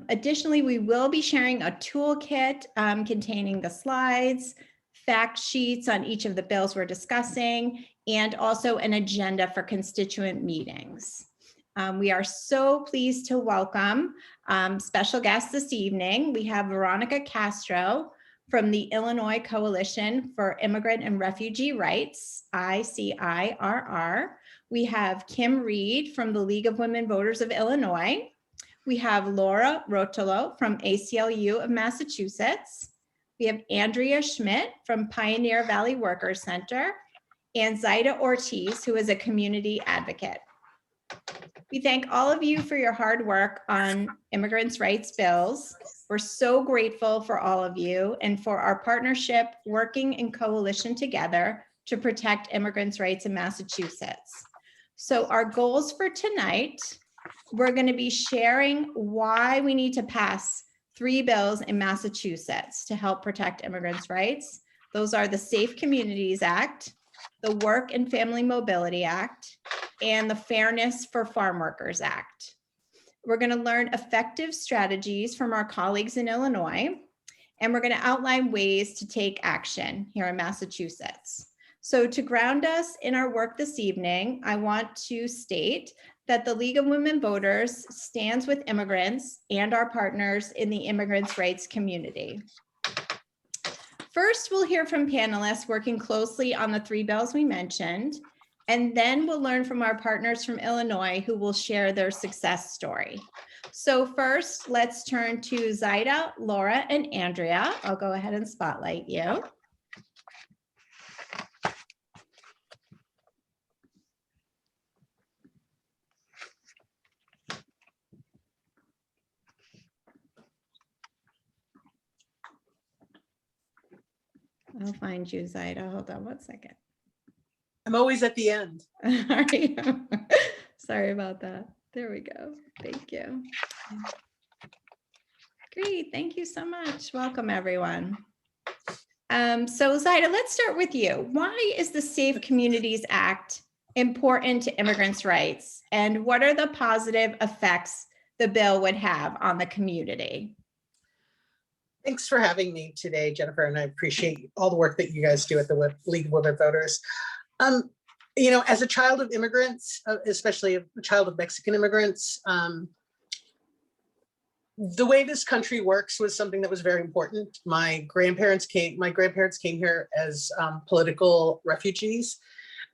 Additionally, we will be sharing a toolkit containing the slides, fact sheets on each of the bills we're discussing, and also an agenda for constituent meetings. We are so pleased to welcome special guests this evening. We have Veronica Castro from the Illinois Coalition for Immigrant and Refugee Rights, ICIRR. We have Kim Reed from the League of Women Voters of Illinois. We have Laura Rotolo from ACLU of Massachusetts. We have Andrea Schmidt from Pioneer Valley Workers Center, and Zaida Ortiz, who is a community advocate. We thank all of you for your hard work on immigrants' rights bills. We're so grateful for all of you and for our partnership working in coalition together to protect immigrants' rights in Massachusetts. So our goals for tonight, we're going to be sharing why we need to pass 3 bills in Massachusetts to help protect immigrants' rights. Those are the Safe Communities Act, the Work and Family Mobility Act, and the Fairness for Farmworkers Act. We're going to learn effective strategies from our colleagues in Illinois, and we're going to outline ways to take action here in Massachusetts. So to ground us in our work this evening, I want to state that the League of Women Voters stands with immigrants and our partners in the immigrants' rights community. First, we'll hear from panelists working closely on the 3 bills we mentioned, and then we'll learn from our partners from Illinois who will share their success story. So first, let's turn to Zaida, Laura, and Andrea. I'll go ahead and spotlight you. I'll find you, Zaida. Hold on one second. I'm always at the end. Sorry about that. There we go. Thank you. Great. Thank you so much. Welcome, everyone. So Zaida, let's start with you. Why is the Safe Communities Act important to immigrants' rights? And what are the positive effects the bill would have on the community? Thanks for having me today, Jennifer, and I appreciate all the work that you guys do at the League of Women Voters. You know, as a child of immigrants, especially a child of Mexican immigrants, the way this country works was something that was very important. My grandparents came here as political refugees.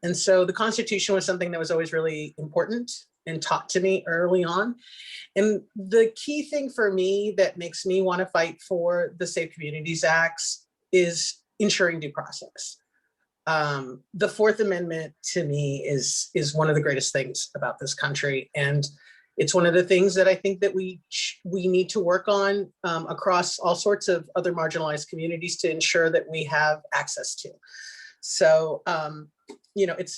And so the Constitution was something that was always really important and taught to me early on. And the key thing for me that makes me want to fight for the Safe Communities Acts is ensuring due process. The Fourth Amendment to me is one of the greatest things about this country. And it's one of the things that I think that we need to work on across all sorts of other marginalized communities to ensure that we have access to. So, you know, it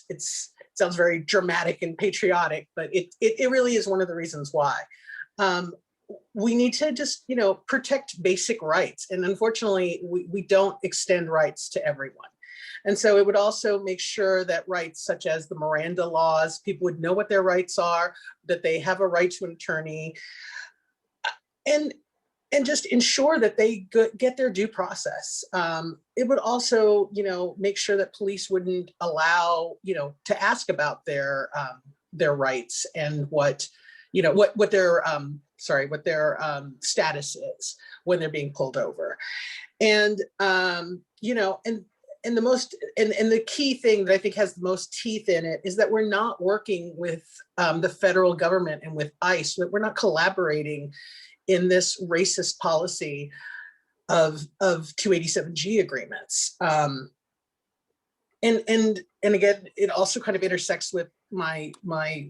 sounds very dramatic and patriotic, but it really is one of the reasons why. We need to just, you know, protect basic rights. And unfortunately, we don't extend rights to everyone. And so it would also make sure that rights such as the Miranda laws, people would know what their rights are, that they have a right to an attorney, and just ensure that they get their due process. It would also, you know, make sure that police wouldn't allow, you know, to ask about their rights and what, you know, what their status is when they're being pulled over. And, you know, and the key thing that I think has the most teeth in it is that we're not working with the federal government and with ICE, that we're not collaborating in this racist policy of 287G agreements. And again, it also kind of intersects with my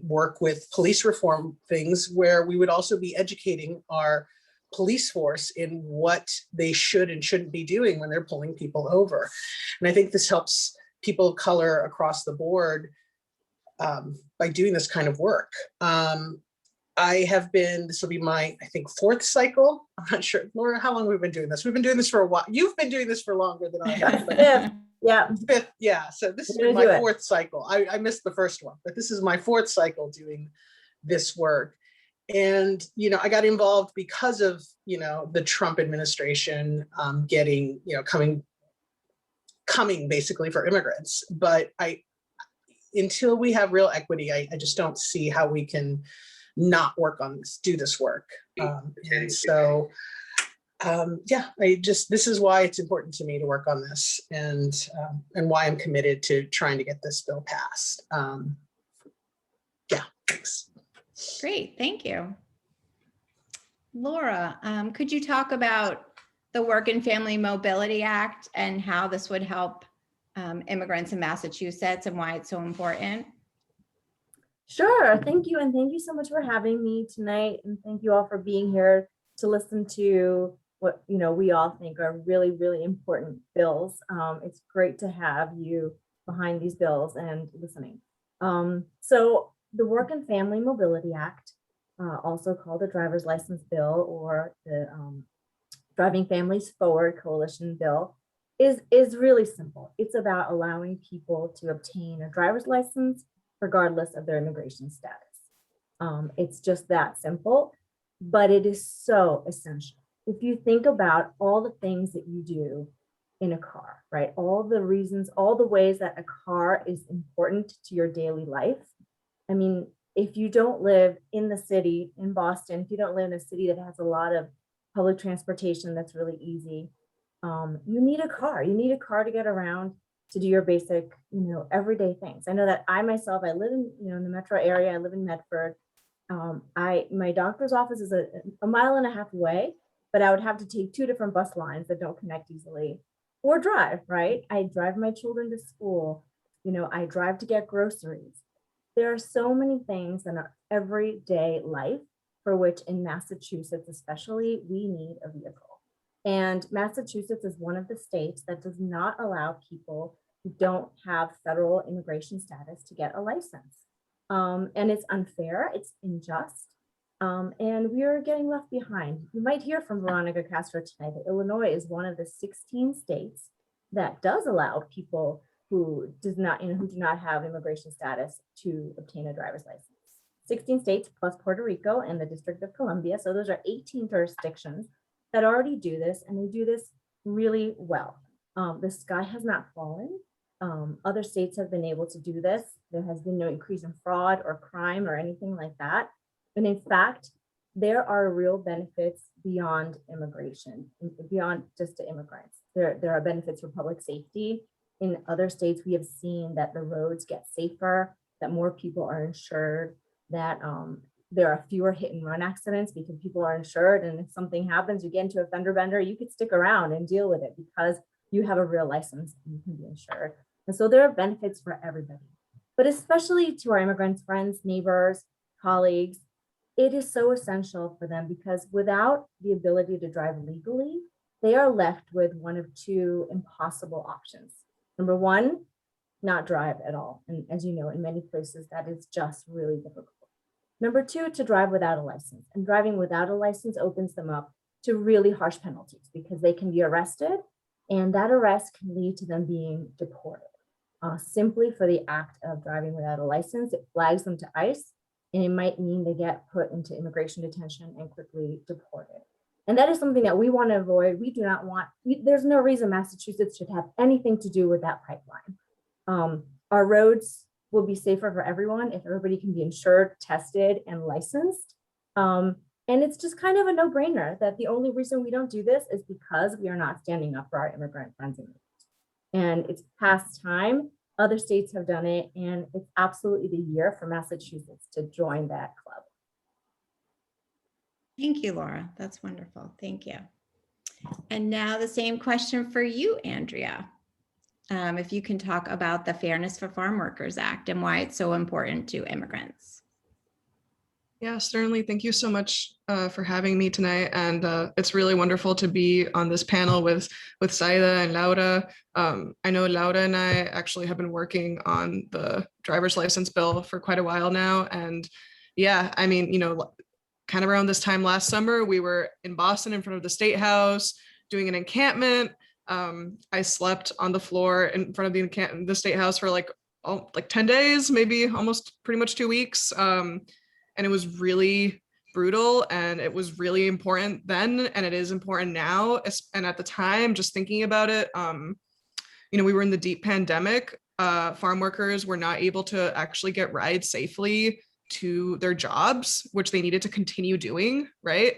work with police reform things, where we would also be educating our police force in what they should and shouldn't be doing when they're pulling people over. And I think this helps people of color across the board by doing this kind of work. This will be my, I think, 4th cycle. I'm not sure, Laura, how long have we been doing this? We've been doing this for a while. You've been doing this for longer than I have. Yeah. Yeah. 5th, yeah. So this is my 4th cycle. I missed the first one, but this is my 4th cycle doing this work. And, I got involved because of, the Trump administration getting, coming basically for immigrants. But until we have real equity, I just don't see how we can not work on this, do this work. And so, this is why it's important to me to work on this, and why I'm committed to trying to get this bill passed. Thanks. Great, thank you. Laura, could you talk about the Work and Family Mobility Act and how this would help immigrants in Massachusetts and why it's so important? Sure, thank you. And thank you so much for having me tonight. And thank you all for being here to listen to what we all think are really, really important bills. It's great to have you behind these bills and listening. So the Work and Family Mobility Act, also called the Driver's License Bill or the Driving Families Forward Coalition Bill, is really simple. It's about allowing people to obtain a driver's license regardless of their immigration status. It's just that simple, but it is so essential. If you think about all the things that you do in a car, right? All the reasons, all the ways that a car is important to your daily life. I mean, if you don't live in the city, in Boston, if you don't live in a city that has a lot of public transportation that's really easy, you need a car. You need a car to get around, to do your basic, everyday things. I know that I myself, I live in, in the metro area. I live in Medford. My doctor's office is a mile and a half away, but I would have to take 2 different bus lines that don't connect easily, or drive, right? I drive my children to school. I drive to get groceries. There are so many things in our everyday life for which in Massachusetts, especially, we need a vehicle. And Massachusetts is one of the states that does not allow people who don't have federal immigration status to get a license. And it's unfair, it's unjust, and we are getting left behind. You might hear from Veronica Castro tonight that Illinois is one of the 16 states that does allow people who do not have immigration status to obtain a driver's license. 16 states plus Puerto Rico and the District of Columbia. So those are 18 jurisdictions that already do this, and they do this really well. The sky has not fallen. Other states have been able to do this. There has been no increase in fraud or crime or anything like that. And in fact, there are real benefits beyond immigration, beyond just to immigrants. There are benefits for public safety. In other states, we have seen that the roads get safer, that more people are insured, that there are fewer hit and run accidents because people are insured. And if something happens, you get into a fender bender, you could stick around and deal with it because you have a real license and you can be insured. And so there are benefits for everybody, but especially to our immigrants, friends, neighbors, colleagues, it is so essential for them because without the ability to drive legally, they are left with one of 2 impossible options. Number 1, not drive at all. And as you know, in many places, that is just really difficult. Number 2, to drive without a license. And driving without a license opens them up to really harsh penalties because they can be arrested, and that arrest can lead to them being deported. Simply for the act of driving without a license, it flags them to ICE, and it might mean they get put into immigration detention and quickly deported. And that is something that we want to avoid. We do not want, there's no reason Massachusetts should have anything to do with that pipeline. Our roads will be safer for everyone if everybody can be insured, tested, and licensed. And it's just kind of a no-brainer that the only reason we don't do this is because we are not standing up for our immigrant friends and neighbors. And it's past time. Other states have done it, and it's absolutely the year for Massachusetts to join that club. Thank you, Laura. That's wonderful. Thank you. And now the same question for you, Andrea. If you can talk about the Fairness for Farm Workers Act and why it's so important to immigrants. Yeah, certainly. Thank you so much for having me tonight. And it's really wonderful to be on this panel with Saida and Laura. I know Laura and I actually have been working on the driver's license bill for quite a while now. And yeah, I mean, kind of around this time last summer, we were in Boston in front of the State House doing an encampment. I slept on the floor in front of the State House for like 10 days, maybe almost pretty much 2 weeks. And it was really brutal, and it was really important then, and it is important now. And at the time, just thinking about it, we were in the deep pandemic. Farm workers were not able to actually get rides safely to their jobs, which they needed to continue doing, right?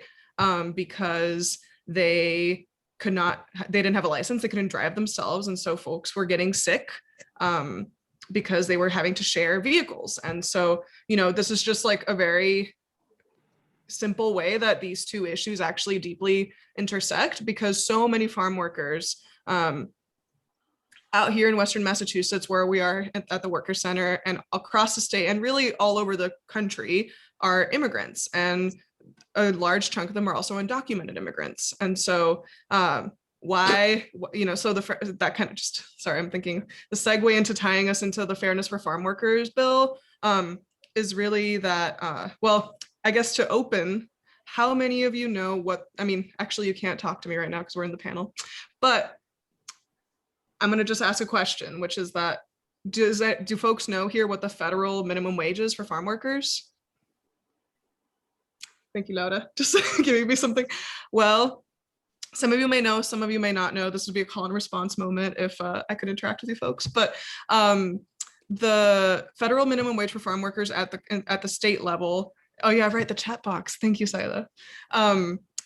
Because they didn't have a license, they couldn't drive themselves. And so folks were getting sick because they were having to share vehicles. And so, this is just like a very simple way that these two issues actually deeply intersect, because so many farm workers out here in Western Massachusetts, where we are at the Workers Center, and across the state and really all over the country, are immigrants. And a large chunk of them are also undocumented immigrants. And so that kind of just, sorry, I'm thinking the segue into tying us into the Fairness for Farm Workers bill is really that, I guess to open, how many of you know actually you can't talk to me right now because we're in the panel, but I'm going to just ask a question, which is that, do folks know here what the federal minimum wage is for farm workers? Thank you, Laura, just giving me something. Well, some of you may know, some of you may not know. This would be a call and response moment if I could interact with you folks. But the federal minimum wage for farm workers at the state level, oh yeah, right, the chat box. Thank you, Sila,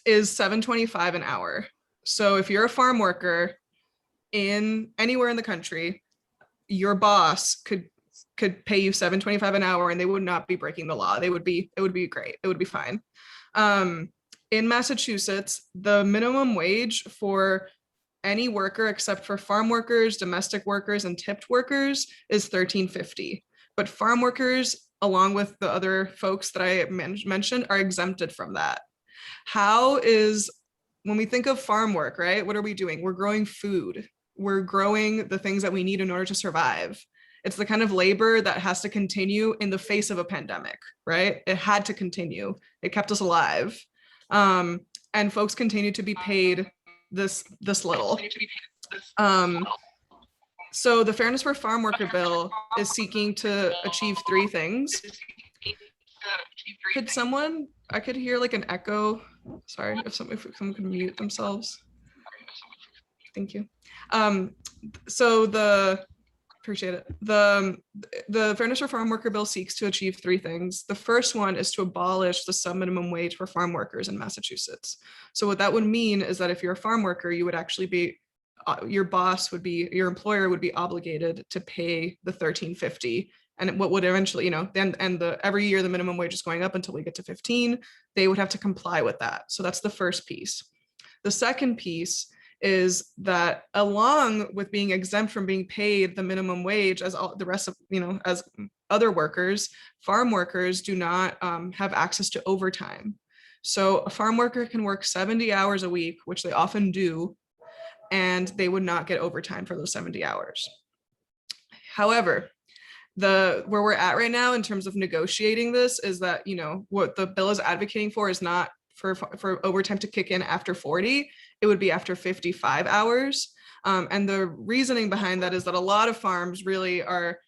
is $7.25 an hour. So if you're a farm worker anywhere in the country, your boss could pay you $7.25 an hour and they would not be breaking the law. It would be great. It would be fine. In Massachusetts, the minimum wage for any worker except for farm workers, domestic workers, and tipped workers is $13.50. But farm workers, along with the other folks that I mentioned, are exempted from that. When we think of farm work, right? What are we doing? We're growing food. We're growing the things that we need in order to survive. It's the kind of labor that has to continue in the face of a pandemic, right? It had to continue. It kept us alive. And folks continue to be paid this little. So the Fairness for Farm Worker bill is seeking to achieve three things. I could hear like an echo. Sorry, if someone could mute themselves. Thank you. Appreciate it. The Fairness for Farm Worker bill seeks to achieve three things. The first one is to abolish the sub-minimum wage for farm workers in Massachusetts. So what that would mean is that if you're a farm worker, you would actually be, your employer would be obligated to pay the $13.50. And what would eventually, every year the minimum wage is going up until we get to 15, they would have to comply with that. So that's the first piece. The second piece is that along with being exempt from being paid the minimum wage as all the rest of, as other workers, farm workers do not have access to overtime. So a farm worker can work 70 hours a week, which they often do, and they would not get overtime for those 70 hours. However, where we're at right now in terms of negotiating this is that, what the bill is advocating for is not for overtime to kick in after 40, it would be after 55 hours. And the reasoning behind that is that a lot of farms really are,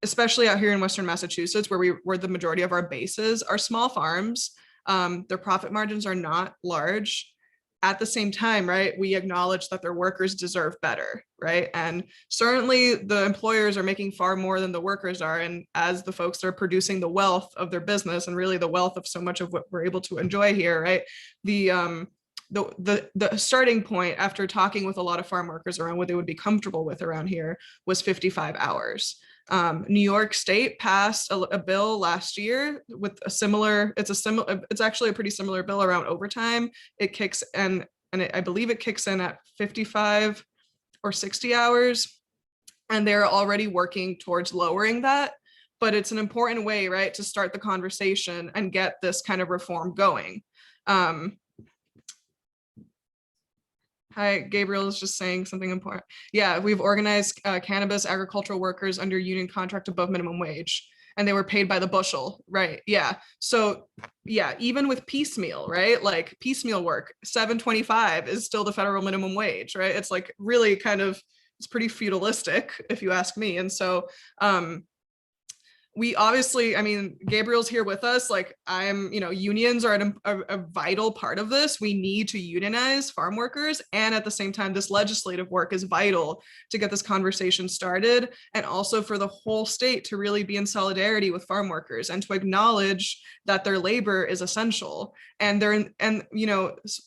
especially out here in Western Massachusetts, where the majority of our bases are small farms. Their profit margins are not large. At the same time, right, we acknowledge that their workers deserve better, right? And certainly the employers are making far more than the workers are. And as the folks that are producing the wealth of their business and really the wealth of so much of what we're able to enjoy here, right? The starting point after talking with a lot of farm workers around what they would be comfortable with around here was 55 hours. New York State passed a bill last year with it's actually a pretty similar bill around overtime. It kicks and I believe it kicks in at 55 or 60 hours, and they're already working towards lowering that. But it's an important way, right, to start the conversation and get this kind of reform going. Hi, Gabriel is just saying something important. Yeah, we've organized cannabis agricultural workers under union contract above minimum wage, and they were paid by the bushel, right? Yeah, so yeah, even with piecemeal, right? Like piecemeal work, $7.25 is still the federal minimum wage, right? It's like really kind of, it's pretty feudalistic if you ask me. And so we obviously, I mean, Gabriel's here with us. Like unions are a vital part of this. We need to unionize farm workers. And at the same time, this legislative work is vital to get this conversation started. And also for the whole state to really be in solidarity with farm workers and to acknowledge that their labor is essential. And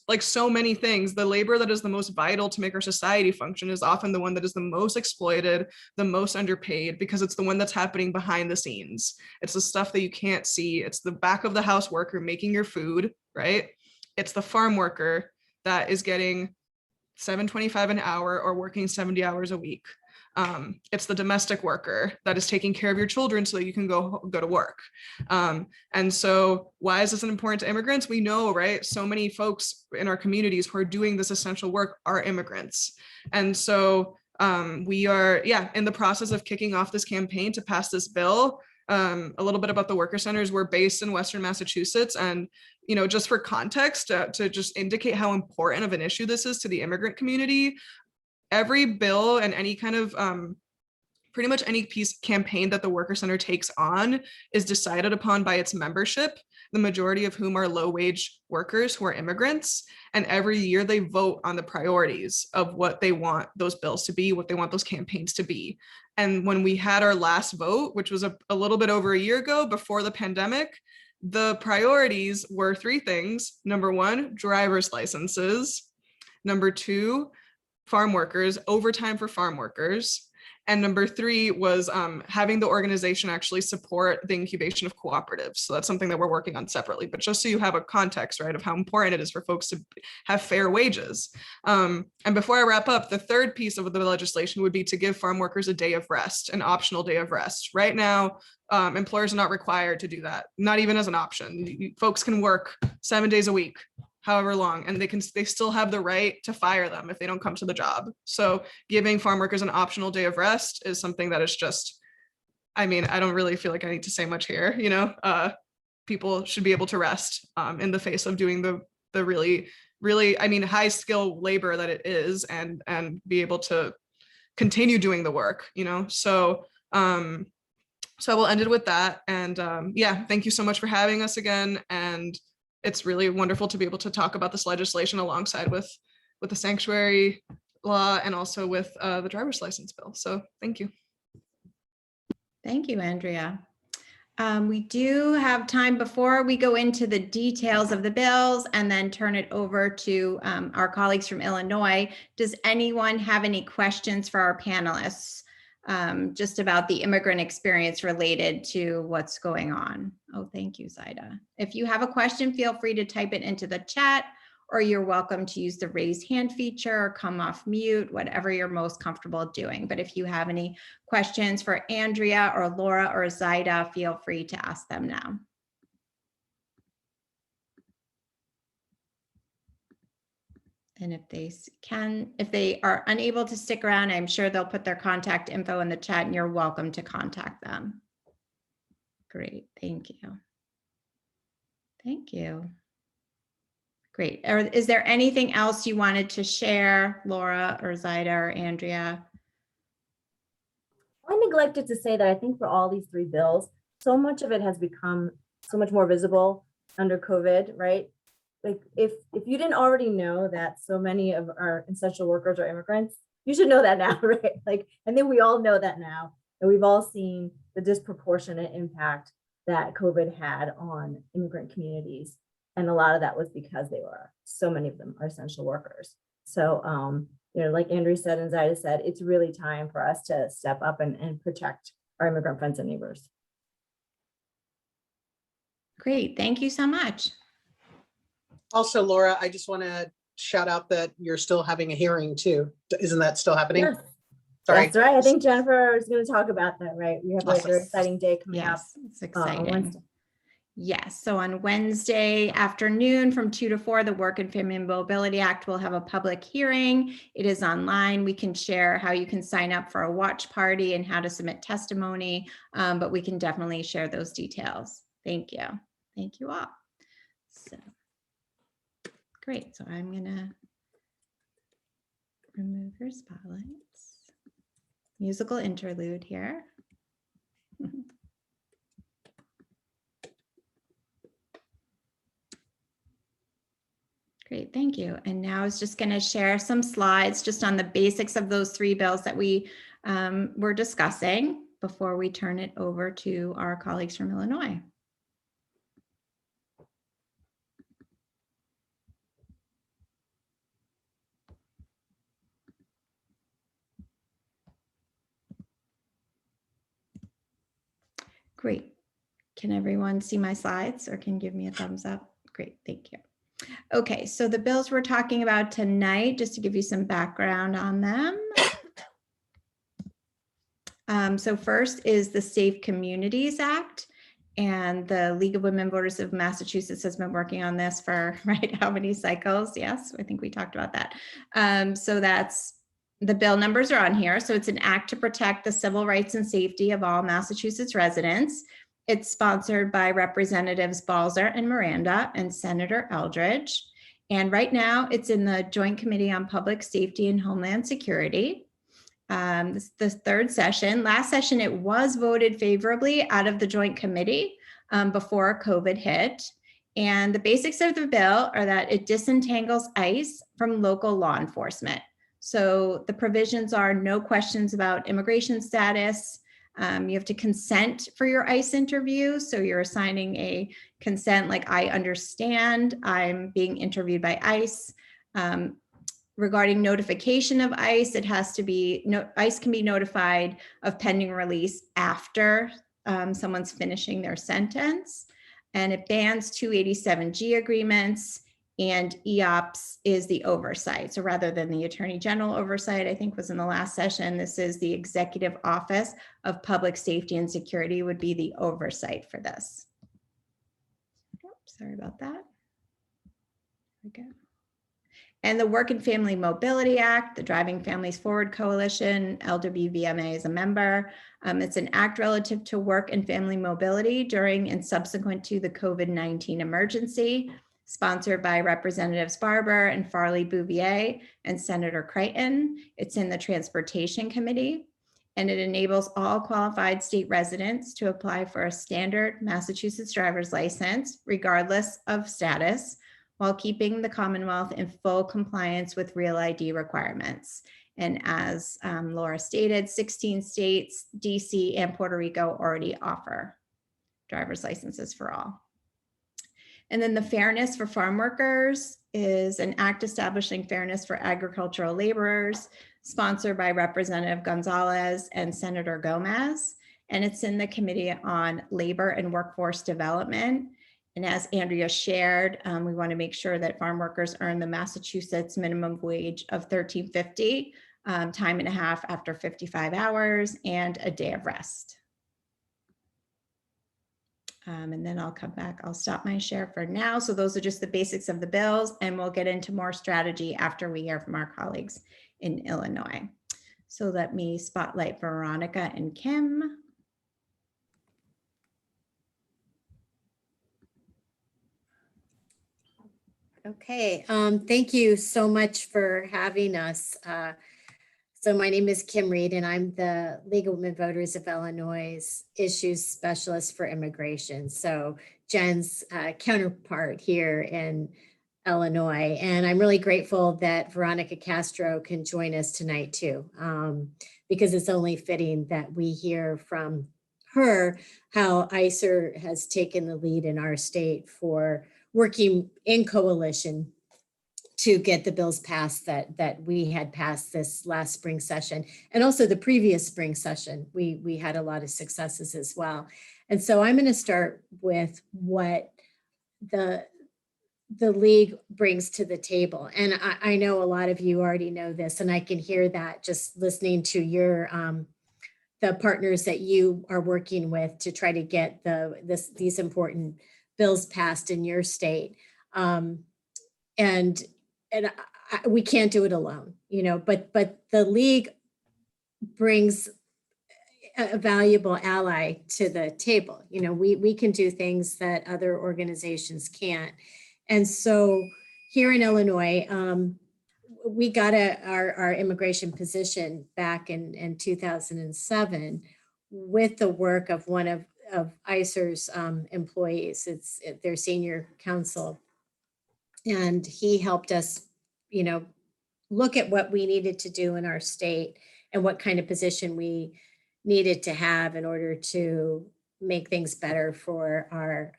like so many things, the labor that is the most vital to make our society function is often the one that is the most exploited, the most underpaid, because it's the one that's happening behind the scenes. It's the stuff that you can't see. It's the back of the house worker making your food, right? It's the farm worker that is getting $7.25 an hour or working 70 hours a week. It's the domestic worker that is taking care of your children so that you can go to work. And so why is this important to immigrants? We know, right? So many folks in our communities who are doing this essential work are immigrants. And so we are, in the process of kicking off this campaign to pass this bill. A little bit about the worker centers. We're based in Western Massachusetts, and just for context, to just indicate how important of an issue this is to the immigrant community, every bill and any kind of pretty much any piece campaign that the Worker Center takes on is decided upon by its membership, the majority of whom are low-wage workers who are immigrants. And every year they vote on the priorities of what they want those bills to be, what they want those campaigns to be. And when we had our last vote, which was a little bit over a year ago before the pandemic, the priorities were three things. Number one, driver's licenses. Number two, farm workers, overtime for farm workers. And number three was having the organization actually support the incubation of cooperatives. So that's something that we're working on separately, but just so you have a context, right, of how important it is for folks to have fair wages. And before I wrap up, the third piece of the legislation would be to give farm workers a day of rest, an optional day of rest. Right now, employers are not required to do that, not even as an option. Folks can work 7 days a week, however long, and they still have the right to fire them if they don't come to the job. So giving farm workers an optional day of rest is something that is just, I mean, I don't really feel like I need to say much here, people should be able to rest in the face of doing the really, really, I mean, high skill labor that it is, and be able to continue doing the work, so I will end it with that. And thank you so much for having us again. And it's really wonderful to be able to talk about this legislation alongside with the sanctuary law and also with the driver's license bill. So thank you. Thank you, Andrea. We do have time before we go into the details of the bills and then turn it over to our colleagues from Illinois. Does anyone have any questions for our panelists just about the immigrant experience related to what's going on? Oh, thank you, Zaida. If you have a question, feel free to type it into the chat, or you're welcome to use the raise hand feature or come off mute, whatever you're most comfortable doing. But if you have any questions for Andrea or Laura or Zaida, feel free to ask them now. And if they are unable to stick around, I'm sure they'll put their contact info in the chat and you're welcome to contact them. Great, thank you. Thank you. Great. Is there anything else you wanted to share, Laura or Zaida or Andrea? I neglected to say that I think for all these three bills, so much of it has become so much more visible under COVID, right? Like if you didn't already know that so many of our essential workers are immigrants, you should know that now, right? Like, I think we all know that now, and we've all seen the disproportionate impact that COVID had on immigrant communities. And a lot of that was because so many of them are essential workers. So, like Andrew said and Zaida said, it's really time for us to step up and protect our immigrant friends and neighbors. Great, thank you so much. Also, Laura, I just want to shout out that you're still having a hearing too. Isn't that still happening? Yes. Sorry. That's right. I think Jennifer is going to talk about that, right? We have a very exciting day coming up. Yes, it's exciting. On Wednesday. Yes, so on Wednesday afternoon from 2 to 4, the Work and Family Mobility Act will have a public hearing. It is online. We can share how you can sign up for a watch party and how to submit testimony, but we can definitely share those details. Thank you. Thank you all. So, great, so I'm gonna remove your spotlights. Musical interlude here. Great, thank you. And now I was just going to share some slides just on the basics of those three bills that we were discussing before we turn it over to our colleagues from Illinois. Great. Can everyone see my slides or can give me a thumbs up? Great, thank you. Okay, so the bills we're talking about tonight, just to give you some background on them. So first is the Safe Communities Act, and the League of Women Voters of Massachusetts has been working on this for, right, how many cycles? Yes, I think we talked about that. So that's, the bill numbers are on here. So it's an act to protect the civil rights and safety of all Massachusetts residents. It's sponsored by Representatives Balzer and Miranda and Senator Eldridge. And right now it's in the Joint Committee on Public Safety and Homeland Security. This is the third session. Last session, it was voted favorably out of the Joint Committee before COVID hit. And the basics of the bill are that it disentangles ICE from local law enforcement. So the provisions are no questions about immigration status. You have to consent for your ICE interview. So you're assigning a consent like, I understand I'm being interviewed by ICE. Regarding notification of ICE, it has to be, ICE can be notified of pending release after someone's finishing their sentence. And it bans 287G agreements, and EOPS is the oversight. So rather than the Attorney General oversight, I think was in the last session, this is the Executive Office of Public Safety and Security would be the oversight for this. Oops, sorry about that. There we go. And the Work and Family Mobility Act, the Driving Families Forward Coalition, LWVMA is a member. It's an act relative to work and family mobility during and subsequent to the COVID-19 emergency, sponsored by Representatives Barber and Farley Bouvier and Senator Creighton. It's in the Transportation Committee, and it enables all qualified state residents to apply for a standard Massachusetts driver's license, regardless of status, while keeping the Commonwealth in full compliance with Real ID requirements. And as Laura stated, 16 states, DC and Puerto Rico already offer driver's licenses for all. And then the Fairness for Farm Workers is an act establishing fairness for agricultural laborers, sponsored by Representative Gonzalez and Senator Gomez. And it's in the Committee on Labor and Workforce Development. And as Andrea shared, we want to make sure that farm workers earn the Massachusetts minimum wage of $13.50, time and a half after 55 hours, and a day of rest. And then I'll come back. I'll stop my share for now. So those are just the basics of the bills, and we'll get into more strategy after we hear from our colleagues in Illinois. So let me spotlight Veronica and Kim. Okay, thank you so much for having us. So my name is Kim Reed, and I'm the League of Women Voters of Illinois Issues Specialist for Immigration. So Jen's counterpart here in Illinois. And I'm really grateful that Veronica Castro can join us tonight too, because it's only fitting that we hear from her how ICER has taken the lead in our state for working in coalition to get the bills passed that we had passed this last spring session, and also the previous spring session. We had a lot of successes as well. And so I'm going to start with what the league brings to the table. And I know a lot of you already know this, and I can hear that just listening to your the partners that you are working with to try to get these important bills passed in your state. We can't do it alone, you know, but the league brings a valuable ally to the table. You know, we can do things that other organizations can't. And so here in Illinois, we got our immigration position back in 2007 with the work of one of ICER's employees. It's their senior counsel. And he helped us, you know, look at what we needed to do in our state and what kind of position we needed to have in order to make things better for our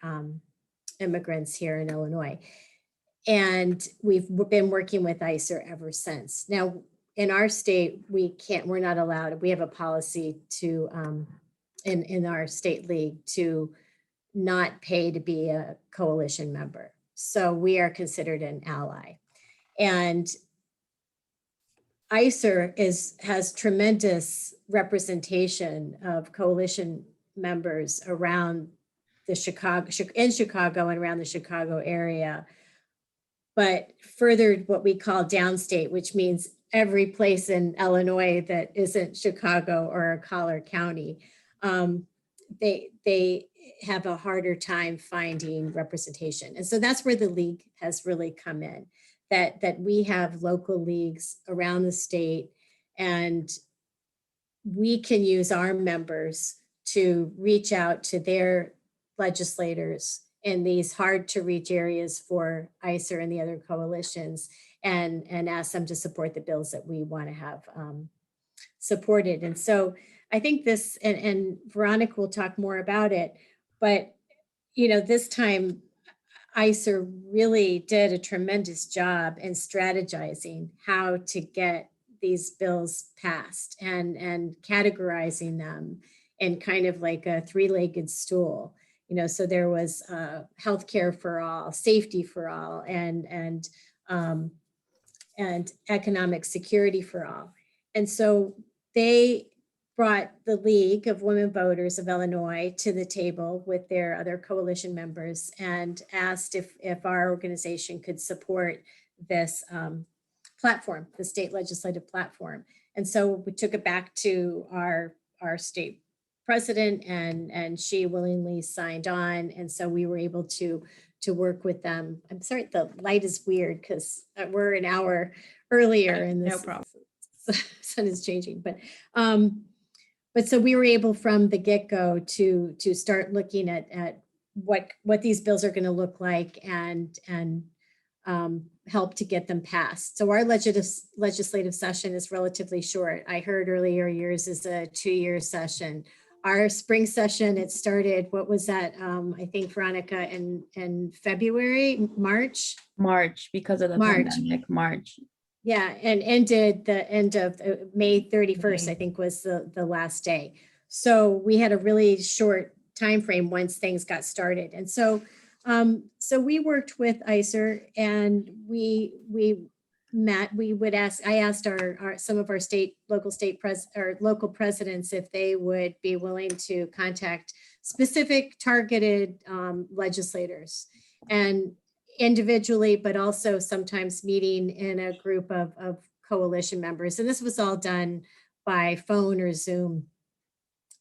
immigrants here in Illinois. And we've been working with ICER ever since. Now, in our state, we're not allowed, we have a policy to, in our state league to not pay to be a coalition member. So we are considered an ally. And ICER has tremendous representation of coalition members around in Chicago and around the Chicago area. But further, what we call downstate, which means every place in Illinois that isn't Chicago or Collier County, they have a harder time finding representation. And so that's where the league has really come in, that we have local leagues around the state, and we can use our members to reach out to their legislators in these hard to reach areas for ICER and the other coalitions, and ask them to support the bills that we want to have supported. And so I think this, and Veronica will talk more about it, but you know, this time ICER really did a tremendous job in strategizing how to get these bills passed and categorizing them in kind of like a three-legged stool. You know, so there was healthcare for all, safety for all, and economic security for all. And so they brought the League of Women Voters of Illinois to the table with their other coalition members and asked if our organization could support this platform, the state legislative platform. And so we took it back to our state president, and she willingly signed on. And so we were able to work with them. I'm sorry, the light is weird because we're an hour earlier and No problem. sun is changing. But so we were able from the get-go to start looking at what these bills are going to look like and help to get them passed. So our legislative session is relatively short. I heard earlier yours is a 2-year session. Our spring session, it started, what was that? I think Veronica in February, March? March, because of the pandemic, March. Yeah, and ended the end of May 31st, May. I think was the last day. So we had a really short time frame once things got started. And so we worked with ICER, and we met. I asked some of our local presidents if they would be willing to contact specific targeted legislators, and individually, but also sometimes meeting in a group of coalition members. And this was all done by phone or Zoom.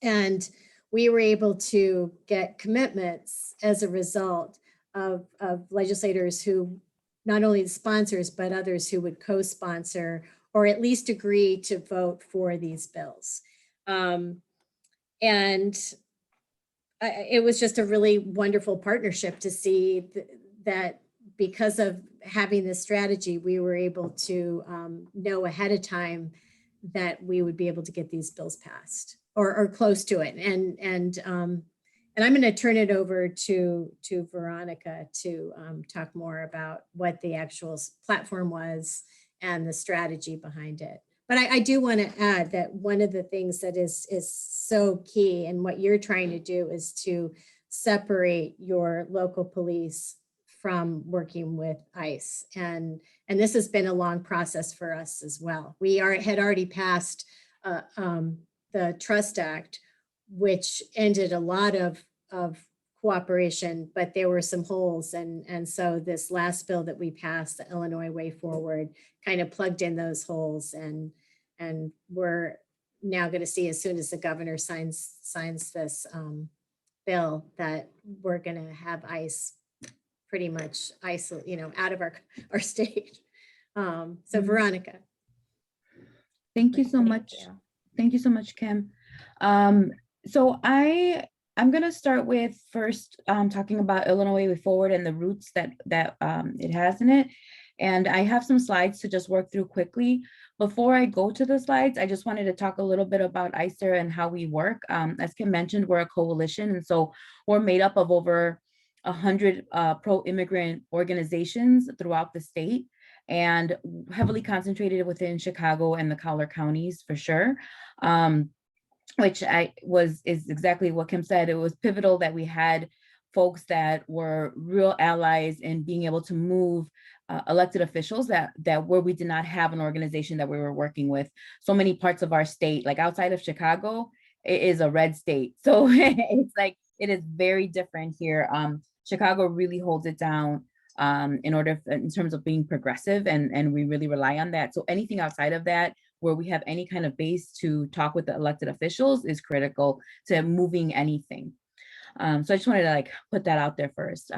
And we were able to get commitments as a result of legislators who, not only the sponsors, but others who would co-sponsor or at least agree to vote for these bills. And it was just a really wonderful partnership to see that because of having this strategy, we were able to know ahead of time that we would be able to get these bills passed or close to it. And I'm going to turn it over to Veronica to talk more about what the actual platform was and the strategy behind it. But I do want to add that one of the things that is so key, and what you're trying to do, is to separate your local police from working with ICE. And this has been a long process for us as well. We had already passed the Trust Act, which ended a lot of cooperation, but there were some holes. And so this last bill that we passed, the Illinois Way Forward, kind of plugged in those holes. And we're now going to see, as soon as the governor signs this bill, that we're going to have ICE pretty much out of our state. So Veronica. Thank you so much. Thank you so much, Kim. So I I'm going to start with first talking about Illinois Way Forward and the roots that it has in it. And I have some slides to just work through quickly. Before I go to the slides, I just wanted to talk a little bit about ICER and how we work. As Kim mentioned, we're a coalition, and so we're made up of over 100 pro-immigrant organizations throughout the state, and heavily concentrated within Chicago and the Collier counties for sure. Which is exactly what Kim said. It was pivotal that we had folks that were real allies in being able to move elected officials that where we did not have an organization that we were working with. So many parts of our state, like outside of Chicago, it is a red state. So it's like, it is very different here. Chicago really holds it down in terms of being progressive, and we really rely on that. So anything outside of that, where we have any kind of base to talk with the elected officials, is critical to moving anything. So I just wanted to like put that out there first.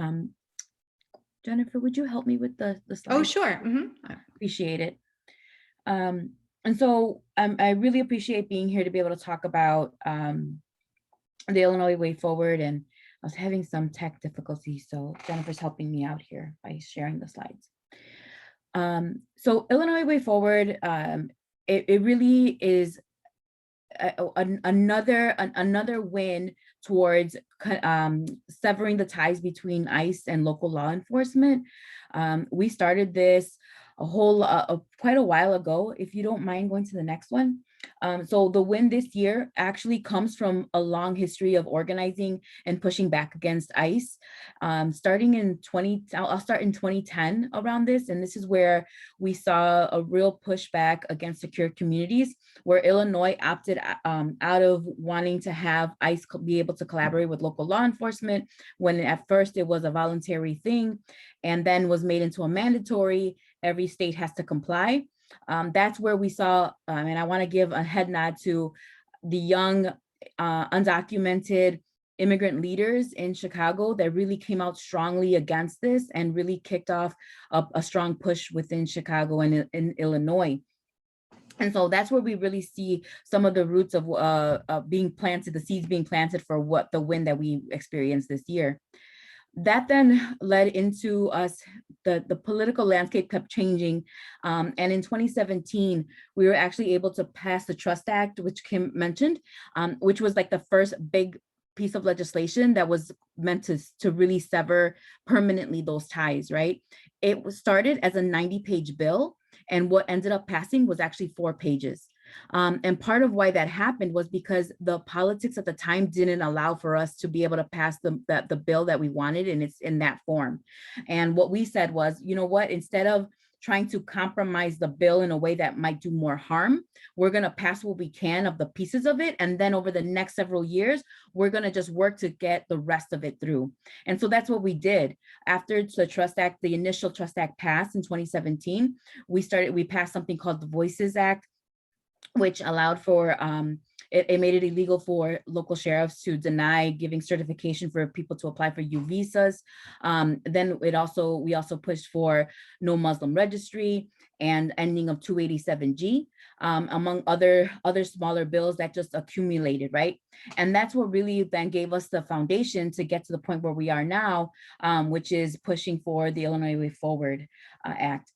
Jennifer, would you help me with the slides? Oh, sure. I appreciate it. And so I really appreciate being here to be able to talk about the Illinois Way Forward. And I was having some tech difficulties, so Jennifer's helping me out here by sharing the slides. So Illinois Way Forward, it really is another win towards severing the ties between ICE and local law enforcement. We started this quite a while ago. If you don't mind going to the next one. So the win this year actually comes from a long history of organizing and pushing back against ICE. Starting in I'll start in 2010 around this, and this is where we saw a real pushback against secure communities, where Illinois opted out of wanting to have ICE be able to collaborate with local law enforcement, when at first it was a voluntary thing and then was made into a mandatory. Every state has to comply. That's where we saw, and I want to give a head nod to the young, undocumented immigrant leaders in Chicago that really came out strongly against this and really kicked off a strong push within Chicago and in Illinois. And so that's where we really see some of the roots of being planted, the seeds being planted for what the win that we experienced this year. That then led into us, the political landscape kept changing. And in 2017, we were actually able to pass the Trust Act, which Kim mentioned, which was like the first big piece of legislation that was meant to really sever permanently those ties, right? It was started as a 90-page bill, and what ended up passing was actually 4 pages. And part of why that happened was because the politics at the time didn't allow for us to be able to pass the bill that we wanted, and it's in that form. And what we said was, you know what, instead of trying to compromise the bill in a way that might do more harm, we're going to pass what we can of the pieces of it. And then over the next several years, we're going to just work to get the rest of it through. And so that's what we did. After the Trust Act, the initial Trust Act passed in 2017, we passed something called the Voices Act, which allowed for, it made it illegal for local sheriffs to deny giving certification for people to apply for U visas. Then we also pushed for no Muslim registry and ending of 287G, among other smaller bills that just accumulated, right? And that's what really then gave us the foundation to get to the point where we are now, which is pushing for the Illinois Way Forward Act.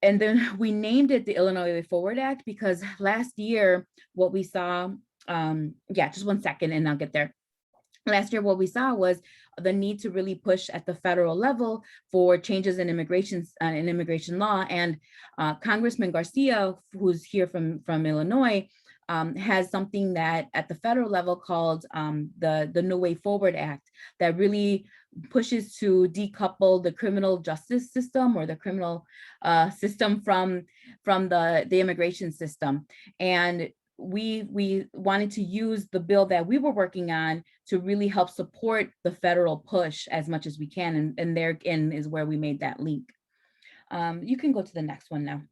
And then we named it the Illinois Way Forward Act because last year, what we saw, just one second and I'll get there. Last year, what we saw was the need to really push at the federal level for changes in immigration law. And Congressman Garcia, who's here from Illinois, has something that at the federal level called the No Way Forward Act that really pushes to decouple the criminal justice system or the criminal system from the immigration system. And we wanted to use the bill that we were working on to really help support the federal push as much as we can. And therein is where we made that link. You can go to the next one now.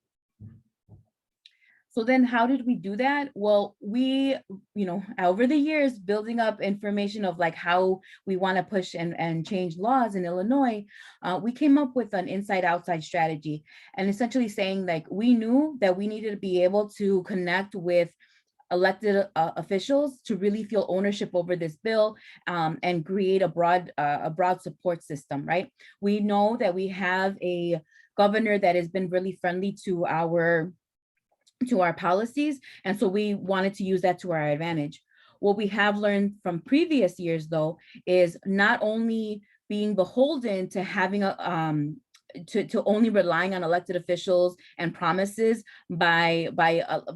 So then how did we do that? Well, we, over the years, building up information of like how we want to push and change laws in Illinois, we came up with an inside-outside strategy, and essentially saying like, we knew that we needed to be able to connect with elected officials to really feel ownership over this bill and create a broad support system, right? We know that we have a governor that has been really friendly to our policies, and so we wanted to use that to our advantage. What we have learned from previous years, though, is not only being beholden to having a to only relying on elected officials and promises by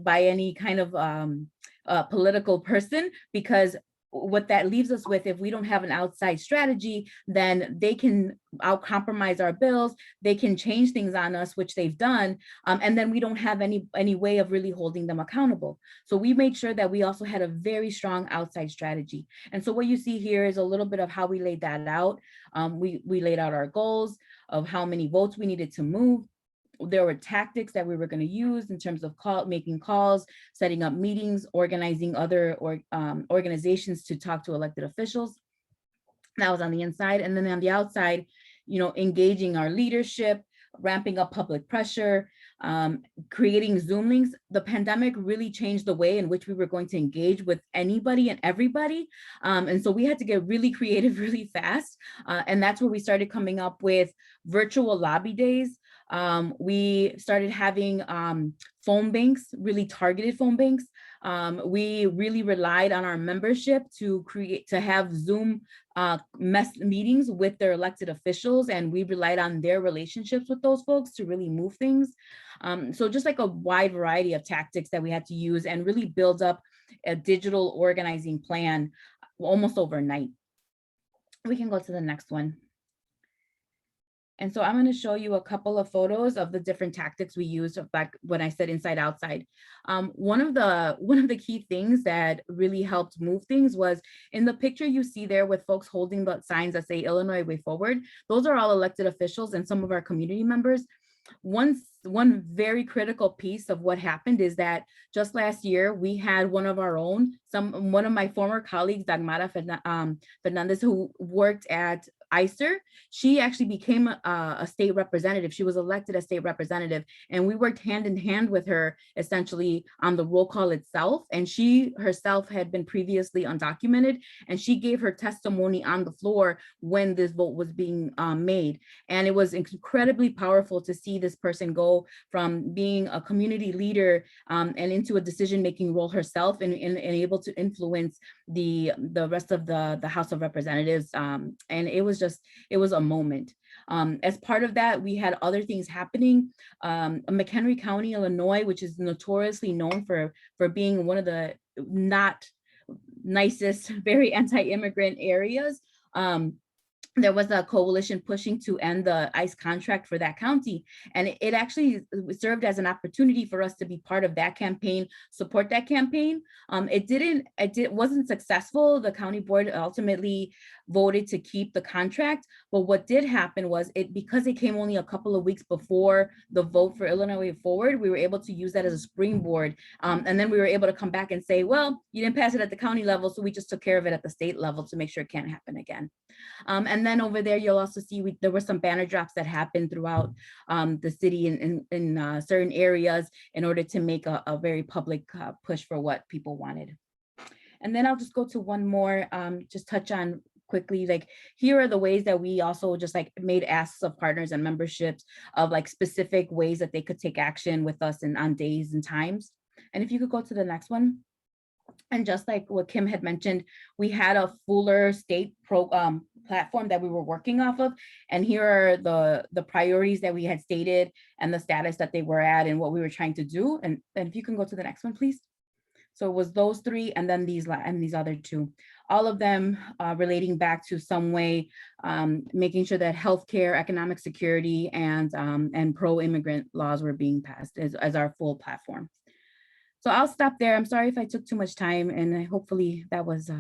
any kind of political person, because what that leaves us with, if we don't have an outside strategy, then they can out-compromise our bills, they can change things on us, which they've done, and then we don't have any way of really holding them accountable. So we made sure that we also had a very strong outside strategy. And so what you see here is a little bit of how we laid that out. We laid out our goals of how many votes we needed to move. There were tactics that we were going to use in terms of making calls, setting up meetings, organizing other organizations to talk to elected officials. That was on the inside. And then on the outside, engaging our leadership, ramping up public pressure, creating Zoom links. The pandemic really changed the way in which we were going to engage with anybody and everybody. And so we had to get really creative really fast. And that's where we started coming up with virtual lobby days. We started having phone banks, really targeted phone banks. We really relied on our membership to have Zoom meetings with their elected officials, and we relied on their relationships with those folks to really move things. So just like a wide variety of tactics that we had to use and really build up a digital organizing plan almost overnight. We can go to the next one. And so I'm going to show you a couple of photos of the different tactics we used, back when I said inside outside. One of the key things that really helped move things was in the picture you see there with folks holding the signs that say Illinois Way Forward. Those are all elected officials and some of our community members. One very critical piece of what happened is that just last year we had one of our own, one of my former colleagues, Dagmara Fernandez, who worked at ICER. She actually became a state representative. She was elected as state representative, and we worked hand in hand with her essentially on the roll call itself. And she herself had been previously undocumented, and she gave her testimony on the floor when this vote was being made. And it was incredibly powerful to see this person go from being a community leader and into a decision-making role herself, and able to influence the rest of the House of Representatives. And it was a moment. As part of that, we had other things happening. McHenry County, Illinois, which is notoriously known for being one of the not nicest, very anti-immigrant areas. There was a coalition pushing to end the ICE contract for that county. And it actually served as an opportunity for us to be part of that campaign, support that campaign. It wasn't successful. The county board ultimately voted to keep the contract. But what did happen was because it came only a couple of weeks before the vote for Illinois Way Forward, we were able to use that as a springboard. And then we were able to come back and say, well, you didn't pass it at the county level, so we just took care of it at the state level to make sure it can't happen again. And then over there, you'll also see there were some banner drops that happened throughout the city in certain areas in order to make a very public push for what people wanted. And then I'll just go to one more, just touch on quickly, like here are the ways that we also just like made asks of partners and memberships of like specific ways that they could take action with us on days and times. And if you could go to the next one. And just like what Kim had mentioned, we had a fuller state platform that we were working off of. And here are the priorities that we had stated and the status that they were at and what we were trying to do. And if you can go to the next one, please. So it was those three and then these other two, all of them relating back to some way, making sure that healthcare, economic security, and pro-immigrant laws were being passed as our full platform. So I'll stop there. I'm sorry if I took too much time, and hopefully that was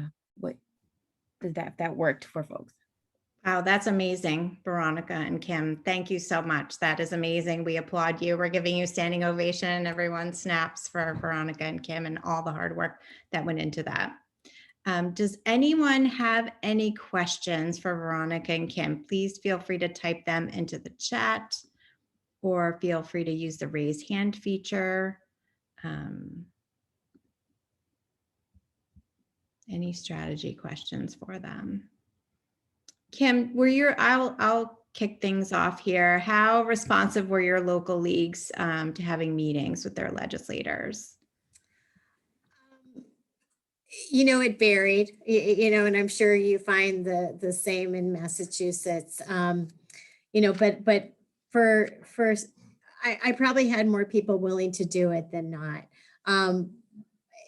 that worked for folks. Wow, that's amazing, Veronica and Kim. Thank you so much. That is amazing. We applaud you. We're giving you a standing ovation. Everyone snaps for Veronica and Kim and all the hard work that went into that. Does anyone have any questions for Veronica and Kim? Please feel free to type them into the chat or feel free to use the raise hand feature. Any strategy questions for them? Kim, I'll kick things off here. How responsive were your local leagues to having meetings with their legislators? You know, it varied, and I'm sure you find the same in Massachusetts. But I probably had more people willing to do it than not.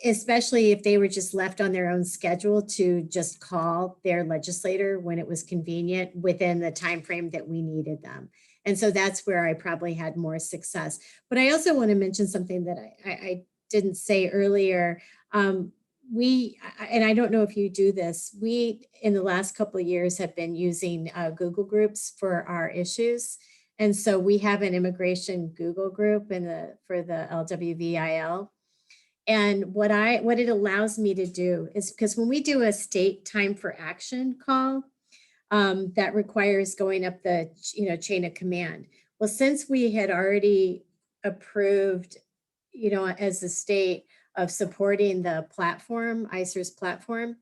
Especially if they were just left on their own schedule to just call their legislator when it was convenient within the time frame that we needed them. And so that's where I probably had more success. But I also want to mention something that I didn't say earlier. And I don't know if you do this, we in the last couple of years have been using Google Groups for our issues. And so we have an immigration Google group for the LWVIL. And what it allows me to do is, because when we do a state time for action call, that requires going up the chain of command. Well, since we had already approved, as the state of supporting the platform, ICER's platform,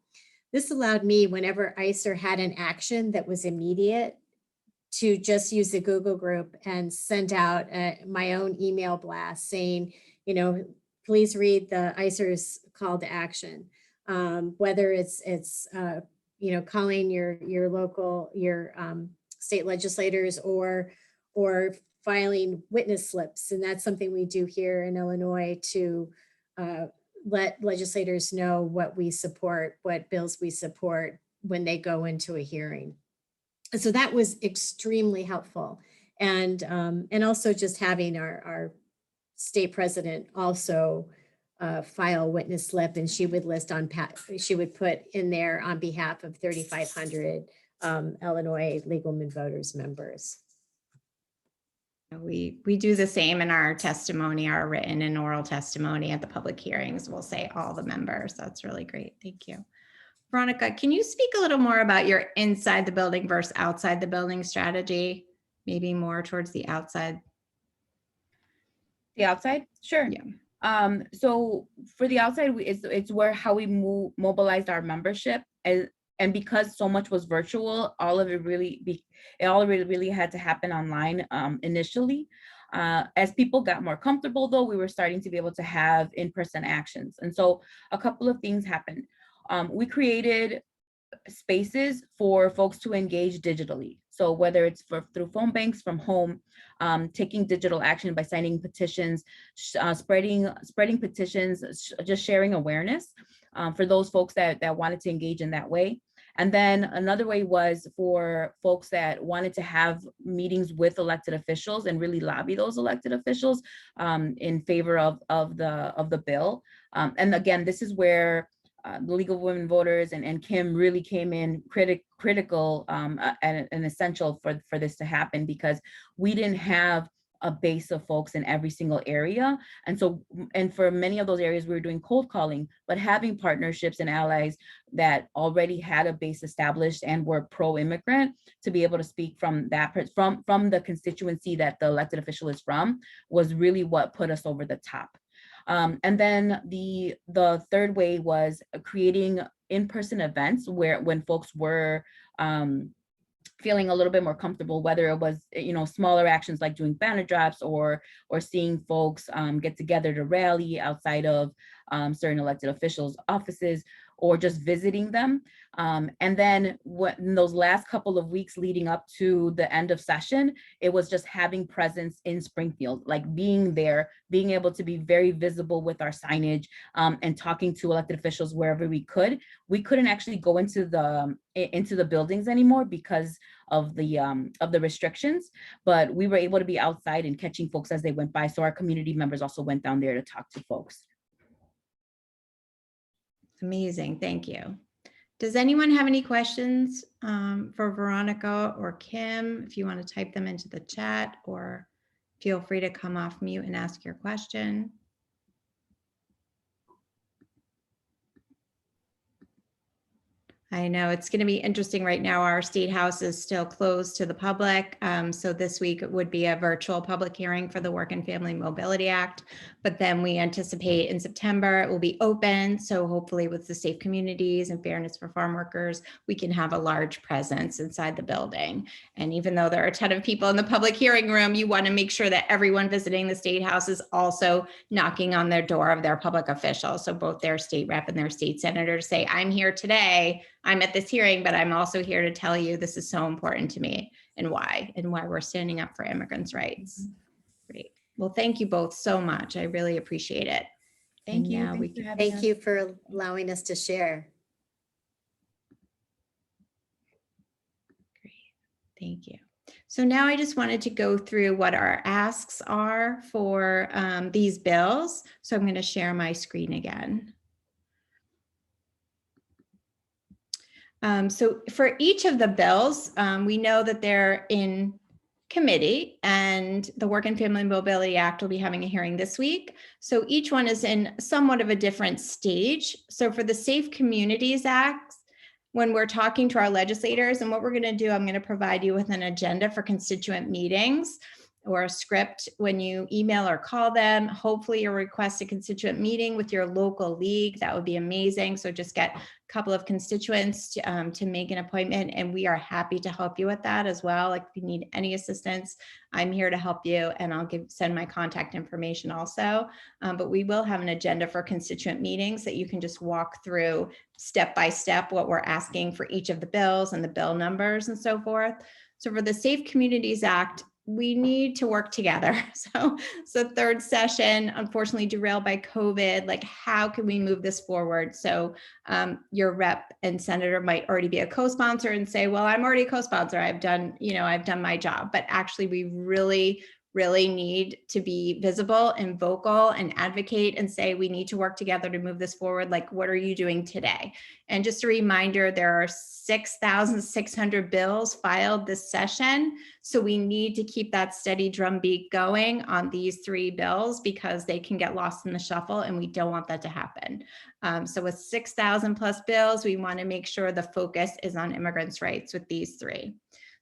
this allowed me, whenever ICER had an action that was immediate, to just use the Google group and send out my own email blast saying, please read the ICER's call to action, whether it's calling your local, state legislators or filing witness slips. And that's something we do here in Illinois to let legislators know what we support, what bills we support when they go into a hearing. So that was extremely helpful. And also just having our state president also file witness slip, and she would put in there on behalf of 3,500 Illinois Legal Women Voters members. We do the same in our testimony, our written and oral testimony at the public hearings. We'll say all the members. That's really great. Thank you. Veronica, can you speak a little more about your inside the building versus outside the building strategy? Maybe more towards the outside. The outside? Sure. Yeah. So for the outside, it's where how we mobilized our membership, and because so much was virtual, all of it really had to happen online initially. As people got more comfortable, though, we were starting to be able to have in-person actions, and so a couple of things happened. We created spaces for folks to engage digitally. So whether it's through phone banks from home, taking digital action by signing petitions, spreading petitions, just sharing awareness for those folks that wanted to engage in that way. And then another way was for folks that wanted to have meetings with elected officials and really lobby those elected officials in favor of the bill. And again, this is where the League of Women Voters and Kim really came in critical and essential for this to happen, because we didn't have a base of folks in every single area. And for many of those areas, we were doing cold calling, but having partnerships and allies that already had a base established and were pro-immigrant to be able to speak from from the constituency that the elected official is from was really what put us over the top. And then the third way was creating in-person events when folks were feeling a little bit more comfortable, whether it was smaller actions like doing banner drops or seeing folks get together to rally outside of certain elected officials' offices, or just visiting them. And then in those last couple of weeks leading up to the end of session, it was just having presence in Springfield, like being there, being able to be very visible with our signage and talking to elected officials wherever we could. We couldn't actually go into the buildings anymore because of the restrictions, but we were able to be outside and catching folks as they went by. So our community members also went down there to talk to folks. Amazing, thank you. Does anyone have any questions for Veronica or Kim? If you want to type them into the chat, or feel free to come off mute and ask your question. I know it's going to be interesting right now. Our state house is still closed to the public. So this week it would be a virtual public hearing for the Work and Family Mobility Act. But then we anticipate in September it will be open. So hopefully with the safe communities and fairness for farm workers, we can have a large presence inside the building. And even though there are a ton of people in the public hearing room, you want to make sure that everyone visiting the state house is also knocking on their door of their public official. So both their state rep and their state senator say, I'm here today. I'm at this hearing, but I'm also here to tell you this is so important to me and why we're standing up for immigrants' rights. Great. Well, thank you both so much. I really appreciate it. Thank And you. now we Thanks for can- having Thank us. you for allowing us to share. Great. Thank you. So now I just wanted to go through what our asks are for these bills. So I'm going to share my screen again. So for each of the bills, we know that they're in committee, and the Work and Family Mobility Act will be having a hearing this week. So each one is in somewhat of a different stage. So for the Safe Communities Act, when we're talking to our legislators, and what we're going to do, I'm going to provide you with an agenda for constituent meetings or a script when you email or call them. Hopefully you'll request a constituent meeting with your local league. That would be amazing. So just get a couple of constituents to make an appointment, and we are happy to help you with that as well. Like if you need any assistance, I'm here to help you, and I'll send my contact information also. But we will have an agenda for constituent meetings that you can just walk through step by step what we're asking for each of the bills and the bill numbers and so forth. So for the Safe Communities Act, we need to work together. So third session, unfortunately derailed by COVID, like how can we move this forward? So your rep and senator might already be a co-sponsor and say, well, I'm already a co-sponsor. I've done my job, but actually we really need to be visible and vocal and advocate and say, we need to work together to move this forward. Like, what are you doing today? And just a reminder, there are 6,600 bills filed this session. So we need to keep that steady drumbeat going on these three bills because they can get lost in the shuffle, and we don't want that to happen. So with 6,000 plus bills, we want to make sure the focus is on immigrants' rights with these three.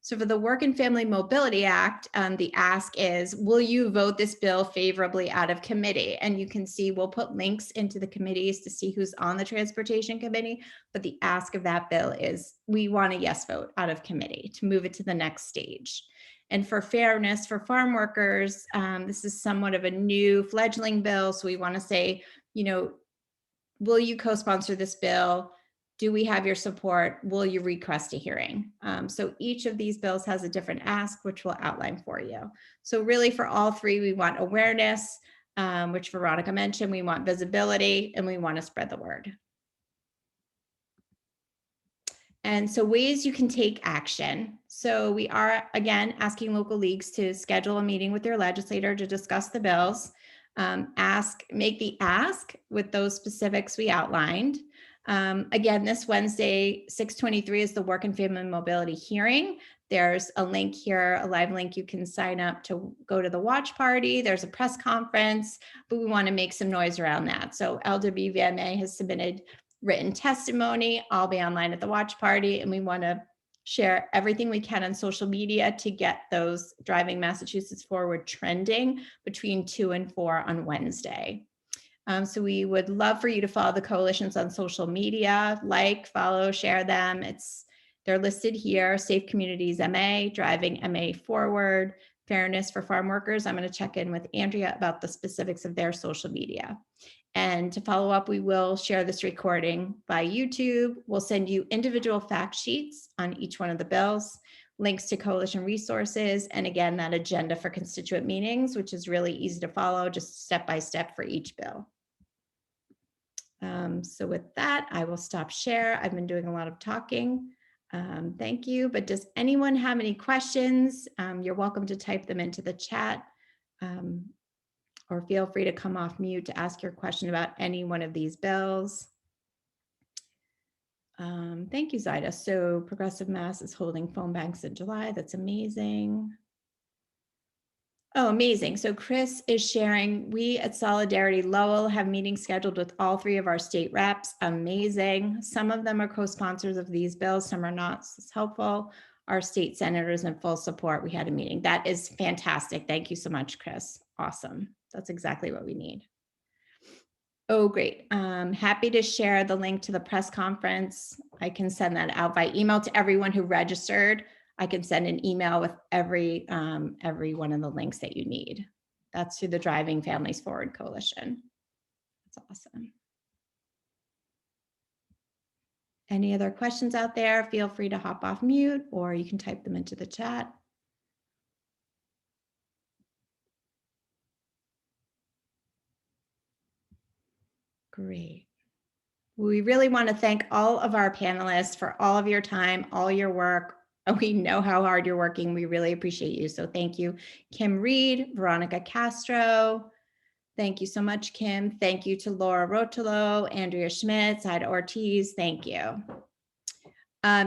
So for the Work and Family Mobility Act, the ask is, will you vote this bill favorably out of committee? And you can see we'll put links into the committees to see who's on the Transportation Committee. But the ask of that bill is, we want a yes vote out of committee to move it to the next stage. And for fairness for farm workers, this is somewhat of a new fledgling bill. So we want to say, will you co-sponsor this bill? Do we have your support? Will you request a hearing? So each of these bills has a different ask, which we'll outline for you. So really for all three, we want awareness, which Veronica mentioned, we want visibility, and we want to spread the word. And so ways you can take action. So we are, again, asking local leagues to schedule a meeting with their legislator to discuss the bills. Make the ask with those specifics we outlined. Again, this Wednesday, 6/23 is the Work and Family Mobility hearing. There's a link here, a live link. You can sign up to go to the watch party. There's a press conference, but we want to make some noise around that. So LWVMA has submitted written testimony. I'll be online at the watch party, and we want to share everything we can on social media to get those Driving Massachusetts Forward trending between 2 and 4 on Wednesday. So we would love for you to follow the coalitions on social media, follow, share them. They're listed here: Safe Communities MA, Driving MA Forward, Fairness for Farm Workers. I'm going to check in with Andrea about the specifics of their social media. And to follow up, we will share this recording by YouTube. We'll send you individual fact sheets on each one of the bills, links to coalition resources, and again, that agenda for constituent meetings, which is really easy to follow, just step by step for each bill. So with that, I will stop share. I've been doing a lot of talking. Thank you. But does anyone have any questions? You're welcome to type them into the chat, or feel free to come off mute to ask your question about any one of these bills. Thank you, Zaida. So Progressive Mass is holding phone banks in July. That's amazing. Oh, amazing. So Chris is sharing, we at Solidarity Lowell have meetings scheduled with all 3 of our state reps. Amazing. Some of them are co-sponsors of these bills, some are not. This is helpful. Our state senators in full support. We had a meeting. That is fantastic. Thank you so much, Chris. Awesome. That's exactly what we need. Oh, great. Happy to share the link to the press conference. I can send that out by email to everyone who registered. I can send an email with every one of the links that you need. That's through the Driving Families Forward Coalition. That's awesome. Any other questions out there? Feel free to hop off mute or you can type them into the chat. Great. We really want to thank all of our panelists for all of your time, all your work. We know how hard you're working. We really appreciate you. So thank you, Kim Reed, Veronica Castro. Thank you so much, Kim. Thank you to Laura Rotolo, Andrea Schmidt, Zaida Ortiz. Thank you.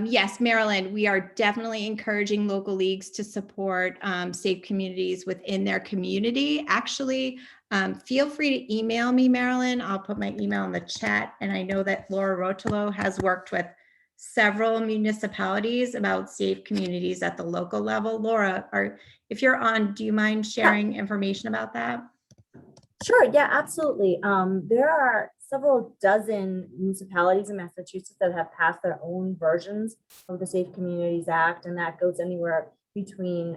Yes, Maryland, we are definitely encouraging local leagues to support safe communities within their community. Actually, feel free to email me, Marilyn. I'll put my email in the chat. And I know that Laura Rotolo has worked with several municipalities about safe communities at the local level. Laura, if you're on, do you mind sharing information about that? Sure, yeah, absolutely. There are several dozen municipalities in Massachusetts that have passed their own versions of the Safe Communities Act, and that goes anywhere between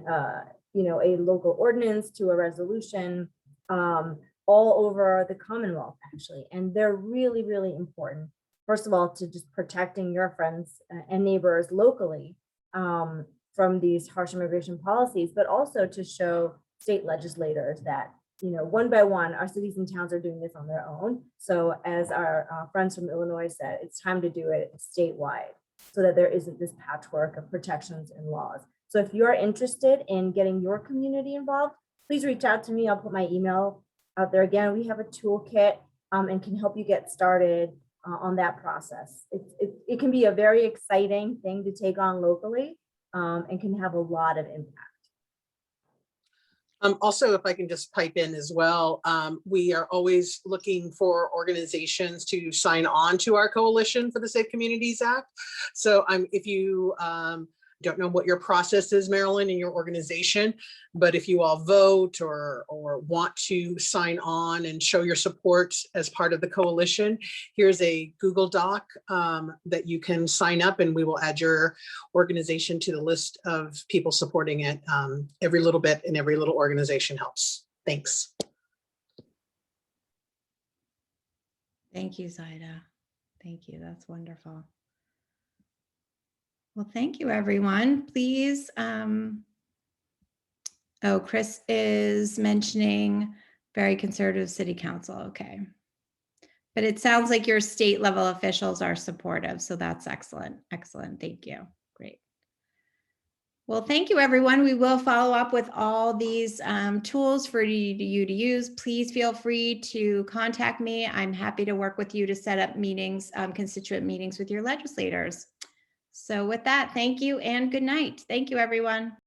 you know, a local ordinance to a resolution, all over the Commonwealth, actually. And they're really, really important. First of all, to just protecting your friends and neighbors locally from these harsh immigration policies, but also to show state legislators that, you know, one by one, our cities and towns are doing this on their own. So as our friends from Illinois said, it's time to do it statewide so that there isn't this patchwork of protections and laws. So if you're interested in getting your community involved, please reach out to me. I'll put my email out there. Again, we have a toolkit and can help you get started on that process. It can be a very exciting thing to take on locally and can have a lot of impact. Also, if I can just pipe in as well, we are always looking for organizations to sign on to our coalition for the Safe Communities Act. So if you don't know what your process is, Marilyn, in your organization, but if you all vote or want to sign on and show your support as part of the coalition, here's a Google Doc that you can sign up and we will add your organization to the list of people supporting it. Every little bit and every little organization helps. Thanks. Thank you, Zaida. Thank you. That's wonderful. Well, thank you, everyone. Please. Oh, Chris is mentioning very conservative city council. Okay. But it sounds like your state level officials are supportive. So that's excellent. Excellent. Thank you. Great. Well, thank you, everyone. We will follow up with all these tools for you to use. Please feel free to contact me. I'm happy to work with you to set up meetings, constituent meetings with your legislators. So with that, thank you and good night. Thank you, everyone.